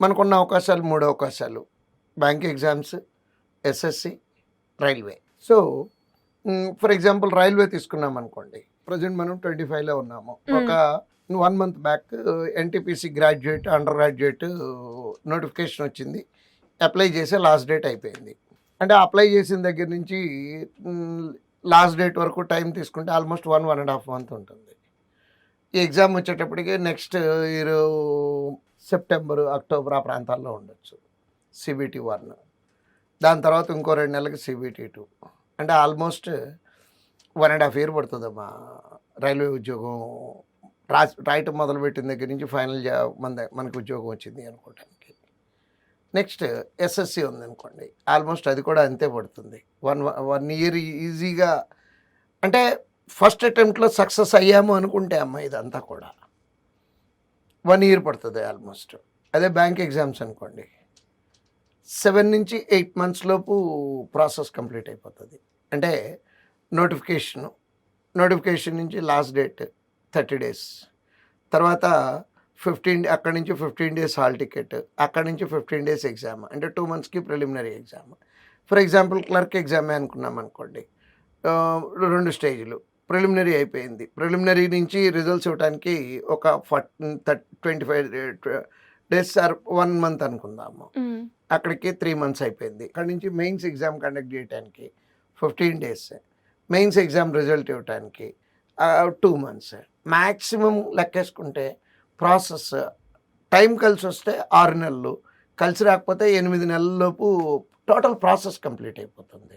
మనకున్న అవకాశాలు 3 అవకాశాలు. Bank exams, SSC, railway. So, for example railway తీసుకున్నామనుకోండి. ప్రెజెంట్ మనం 25లో ఉన్నాము. ఒక 1 month back NTPC graduate, undergraduate notification వచ్చింది. అప్లై చేసే లాస్ట్ డేట్ అయిపోయింది. అంటే అప్లై చేసిన దగ్గర నుంచి లాస్ట్ డేట్ వరకు టైం తీసుకుంటే ఆల్మోస్ట్ 1.5 మంత్ ఉంటుంది. ఈ ఎగ్జామ్ వచ్చేటప్పటికి నెక్స్ట్ ఇయర్ సెప్టెంబర్, అక్టోబర్ ఆ ప్రాంతాల్లో ఉండొచ్చు. సిబిటీ 1, దాని తర్వాత ఇంకో 2 నెలలకి సిబిటీ 2. అంటే ఆల్మోస్ట్ 1.5 ఇయర్ పడుతుందమ్మా రైల్వే ఉద్యోగం రాయటం మొదలుపెట్టిన దగ్గర నుంచి ఫైనల్ మనకి ఉద్యోగం వచ్చింది అనుకోవటానికి. నెక్స్ట్ ఎస్ఎస్సి ఉందనుకోండి, ఆల్మోస్ట్ అది కూడా అంతే పడుతుంది. 1 ఇయర్ ఈజీగా. అంటే ఫస్ట్ అటెంప్ట్లో సక్సెస్ అయ్యాము అనుకుంటే అమ్మ ఇదంతా కూడా 1 ఇయర్ పడుతుంది ఆల్మోస్ట్. అదే బ్యాంక్ ఎగ్జామ్స్ అనుకోండి, 7 నుంచి 8 మంత్స్ లోపు ప్రాసెస్ కంప్లీట్ అయిపోతుంది. అంటే నోటిఫికేషన్ నుంచి లాస్ట్ డేట్ 30 డేస్, తర్వాత అక్కడి నుంచి 15 డేస్ హాల్ టికెట్, అక్కడి నుంచి 15 డేస్ ఎగ్జామ్. అంటే 2 మంత్స్కి preliminary exam. For example clerk ఎగ్జామే అనుకున్నాం అనుకోండి, 2 స్టేజ్లు. ప్రిలిమినరీ అయిపోయింది. ప్రిలిమినరీ నుంచి రిజల్ట్స్ ఇవ్వడానికి ఒక 25 డేస్ 1 మంత్ అనుకుందాము. అక్కడికి 3 మంత్స్ అయిపోయింది. అక్కడి నుంచి మెయిన్స్ ఎగ్జామ్ కండక్ట్ చేయడానికి 15 డేస్, మెయిన్స్ ఎగ్జామ్ రిజల్ట్ ఇవ్వడానికి 2 మంత్స్. మ్యాక్సిమం లెక్కేసుకుంటే ప్రాసెస్ టైం కలిసి వస్తే 6 నెలలు, కలిసి రాకపోతే 8 నెలల లోపు టోటల్ ప్రాసెస్ కంప్లీట్ అయిపోతుంది.